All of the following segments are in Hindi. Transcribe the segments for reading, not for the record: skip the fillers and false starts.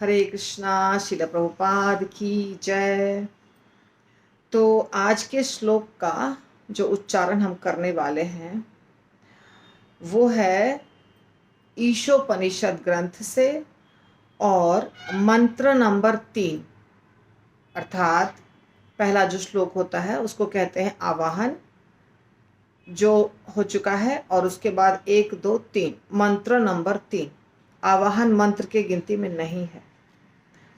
हरे कृष्णा। शिल प्रभुपाद की जय। तो आज के श्लोक का जो उच्चारण हम करने वाले हैं वो है ईशोपनिषद ग्रंथ से और मंत्र नंबर 3, अर्थात पहला जो श्लोक होता है उसको कहते हैं आवाहन, जो हो चुका है, और उसके बाद 1 2 3 मंत्र नंबर 3 आवाहन मंत्र के गिनती में नहीं है।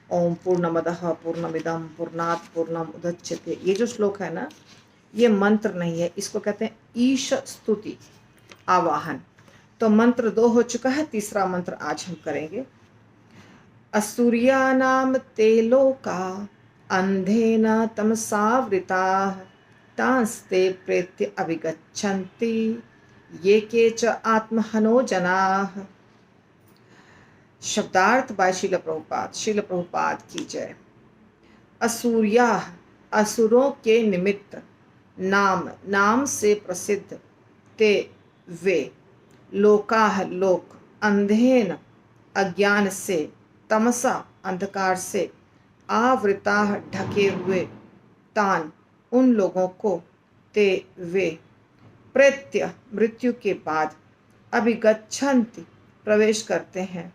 ओम पूर्णमदः पूर्णमिदं पूर्णात् पूर्णम उदच्यते, ये जो श्लोक है ना, ये मंत्र नहीं है, इसको कहते हैं ईश स्तुति आवाहन। तो मंत्र 2 हो चुका है, तीसरा मंत्र आज हम करेंगे। असुर्यानाम ते लोका अंधेन तमसावृताः तांस्ते प्रेत्य अभिगच्छन्ति ये के च आत्महनो जनाः। शब्दार्थ बाय शील प्रभुपाद की जय। असूर्या, असुरों के निमित्त, नाम से प्रसिद्ध, ते वे, लोकाह लोक, अंधेन अज्ञान से, तमसा अंधकार से, आवृता ढके हुए, तान उन लोगों को, ते वे, प्रेत्य मृत्यु के बाद, अभिगच्छन्ति प्रवेश करते हैं,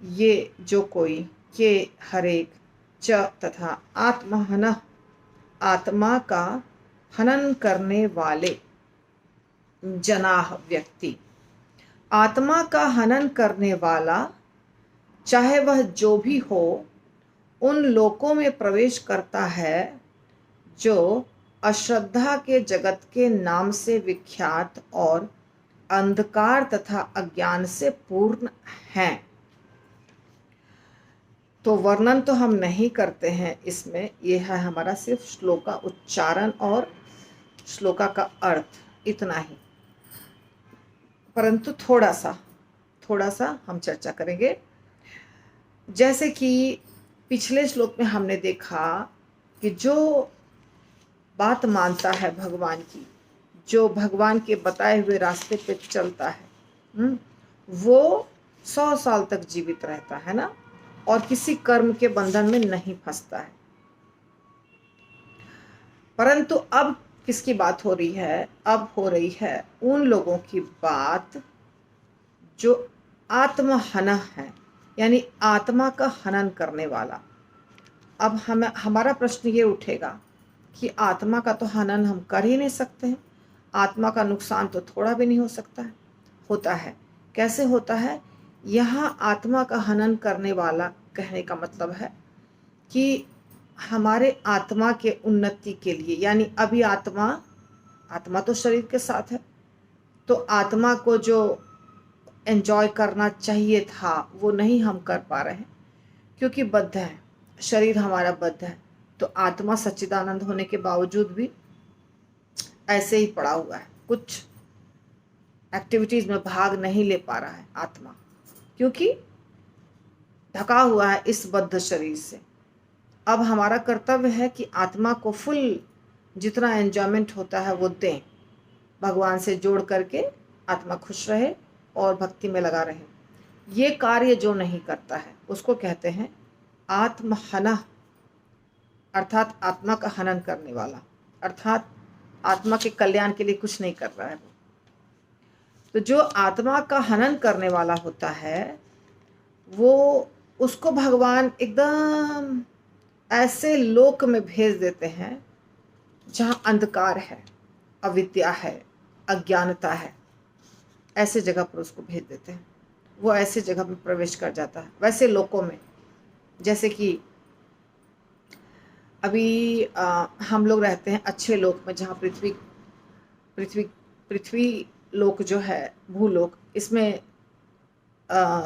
ये जो कोई, के हरेक, च तथा आत्महनः आत्मा का हनन करने वाले, जनाह व्यक्ति। आत्मा का हनन करने वाला चाहे वह जो भी हो, उन लोकों में प्रवेश करता है जो अश्रद्धा के जगत के नाम से विख्यात और अंधकार तथा अज्ञान से पूर्ण हैं। तो वर्णन तो हम नहीं करते हैं इसमें, यह है हमारा सिर्फ श्लोका उच्चारण और श्लोका का अर्थ, इतना ही। परंतु थोड़ा सा हम चर्चा करेंगे। जैसे कि पिछले श्लोक में हमने देखा कि जो बात मानता है भगवान की, जो भगवान के बताए हुए रास्ते पे चलता है, वो 100 साल तक जीवित रहता है ना, और किसी कर्म के बंधन में नहीं फंसता है। परंतु अब किसकी बात हो रही है? अब हो रही है उन लोगों की बात जो आत्महन है, यानी आत्मा का हनन करने वाला। अब हमारा प्रश्न ये उठेगा कि आत्मा का तो हनन हम कर ही नहीं सकते हैं, आत्मा का नुकसान तो थोड़ा भी नहीं हो सकता है। होता है, कैसे होता है? यहाँ आत्मा का हनन करने वाला कहने का मतलब है कि हमारे आत्मा के उन्नति के लिए, यानी अभी आत्मा तो शरीर के साथ है, तो आत्मा को जो एंजॉय करना चाहिए था वो नहीं हम कर पा रहे हैं, क्योंकि बद्ध है, शरीर हमारा बद्ध है। तो आत्मा सच्चिदानंद होने के बावजूद भी ऐसे ही पड़ा हुआ है, कुछ एक्टिविटीज में भाग नहीं ले पा रहा है आत्मा, क्योंकि ढका हुआ है इस बद्ध शरीर से। अब हमारा कर्तव्य है कि आत्मा को फुल जितना एंजॉयमेंट होता है वो दें, भगवान से जोड़ करके आत्मा खुश रहे और भक्ति में लगा रहे। ये कार्य जो नहीं करता है उसको कहते हैं आत्महनः, अर्थात आत्मा का हनन करने वाला, अर्थात आत्मा के कल्याण के लिए कुछ नहीं कर रहा है वो। तो जो आत्मा का हनन करने वाला होता है वो, उसको भगवान एकदम ऐसे लोक में भेज देते हैं जहाँ अंधकार है, अविद्या है, अज्ञानता है, ऐसे जगह पर उसको भेज देते हैं। वो ऐसे जगह में प्रवेश कर जाता है, वैसे लोकों में। जैसे कि अभी हम लोग रहते हैं अच्छे लोक में, जहाँ पृथ्वी लोक जो है, भूलोक, इसमें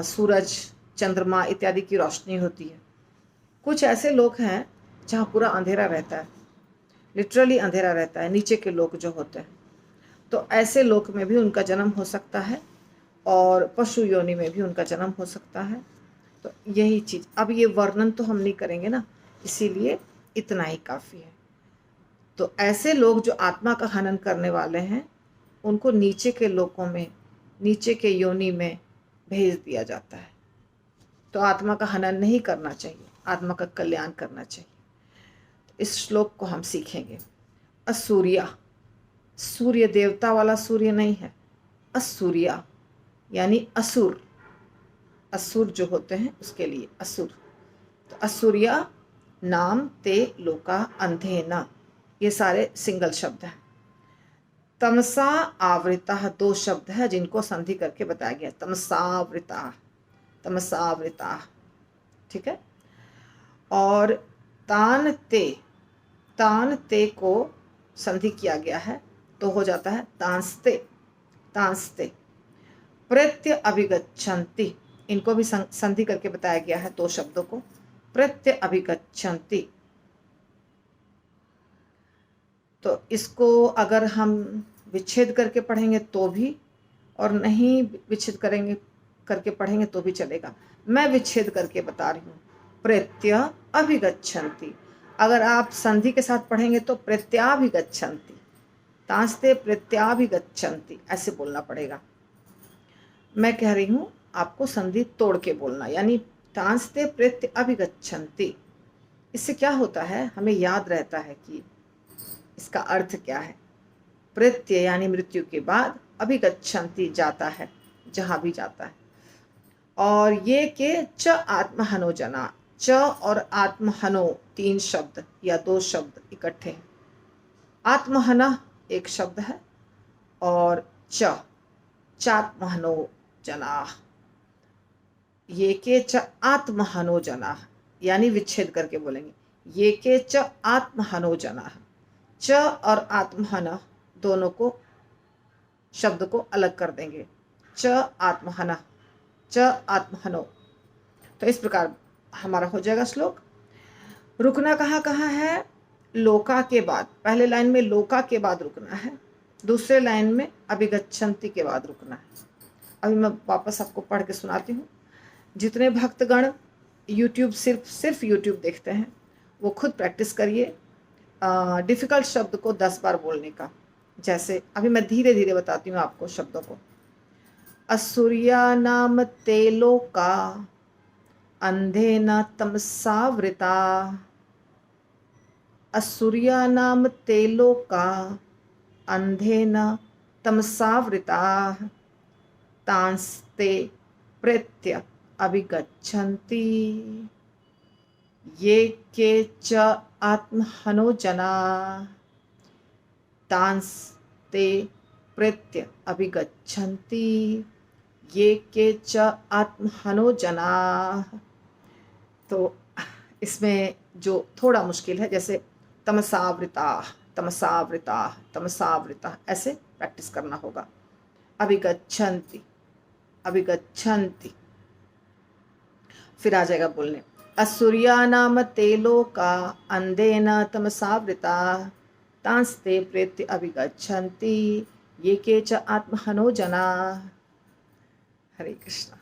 सूरज, चंद्रमा इत्यादि की रोशनी होती है। कुछ ऐसे लोग हैं जहाँ पूरा अंधेरा रहता है, लिटरली अंधेरा रहता है, नीचे के लोग जो होते हैं। तो ऐसे लोक में भी उनका जन्म हो सकता है और पशु योनि में भी उनका जन्म हो सकता है। तो यही चीज़, अब ये वर्णन तो हम नहीं करेंगे ना, इसीलिए इतना ही काफ़ी है। तो ऐसे लोग जो आत्मा का हनन करने वाले हैं, उनको नीचे के लोकों में, नीचे के योनि में भेज दिया जाता है। तो आत्मा का हनन नहीं करना चाहिए, आत्मा का कल्याण करना चाहिए। तो इस श्लोक को हम सीखेंगे। असूर्या, सूर्य देवता वाला सूर्य नहीं है, असूर्या यानी असुर, असुर जो होते हैं उसके लिए असुर। तो असूर्या नाम ते लोका अंधेना, ये सारे सिंगल शब्द हैं। तमसा आवृता, दो शब्द है जिनको संधि करके बताया गया, तमसावृता, तमसावृता, ठीक है। और तान ते को संधि किया गया है तो हो जाता है तांस्ते, तांस्ते। प्रत्य अभिगच्छन्ति, इनको भी संधि करके बताया गया है दो शब्दों को, प्रत्य अभिगच्छन्ति। तो इसको अगर हम विच्छेद करके पढ़ेंगे तो भी, और नहीं विच्छेद करेंगे करके पढ़ेंगे तो भी चलेगा। मैं विच्छेद करके बता रही हूँ, प्रत्य अभिगच्छन्ति। अगर आप संधि के साथ पढ़ेंगे तो प्रत्याभिगच्छन्ति, तांस्ते प्रत्याभिगच्छन्ति ऐसे बोलना पड़ेगा। मैं कह रही हूँ आपको संधि तोड़ के बोलना, यानी तांस्ते प्रत्याभिगच्छन्ति। इससे क्या होता है, हमें याद रहता है कि इसका अर्थ क्या है। प्रत्य यानी मृत्यु के बाद, अभिगच्छन्ति जाता है, जहाँ भी जाता है। और ये के च आत्महनो जना, च और आत्महनो तीन शब्द या दो शब्द इकट्ठे हैं। आत्महना एक शब्द है और चात्महनो जना, ये के च आत्महनो जना, यानी विच्छेद करके बोलेंगे, ये के च आत्महनो जना। च और आत्महना दोनों को, शब्द को अलग कर देंगे, च आत्महना, च आत्महनो। तो इस प्रकार हमारा हो जाएगा श्लोक। रुकना कहाँ है, लोका के बाद, पहले लाइन में लोका के बाद रुकना है, दूसरे लाइन में अभिगच्छन्ति के बाद रुकना है। अभी मैं वापस आपको पढ़ के सुनाती हूँ। जितने भक्तगण यूट्यूब सिर्फ यूट्यूब देखते हैं वो खुद प्रैक्टिस करिए डिफ़िकल्ट शब्द को 10 बार बोलने का। जैसे अभी मैं धीरे धीरे बताती हूँ आपको शब्दों को। असूर्या नाम ते लोका अंधेन तमसावृता, असूर्या नाम ते लोका अंधेन तमसावृता, तांस्ते प्रत्य अभिगच्छन्ति, ये के च आत्महनो जना, तांस्ते प्रत्य अभिगच्छन्ति, ये के च आत्महनो जना। तो इसमें जो थोड़ा मुश्किल है, जैसे तमसावृता, तमसावृता, तमसावृता, ऐसे प्रैक्टिस करना होगा। अभिगच्छन्ति, अभिगच्छन्ति, फिर आ जाएगा बोलने। असूर्या नाम ते लोका अंधेन तमसावृता, तांस्ते प्रेत्य अभिगच्छन्ति, ये के च आत्महनो जना। हरे कृष्ण।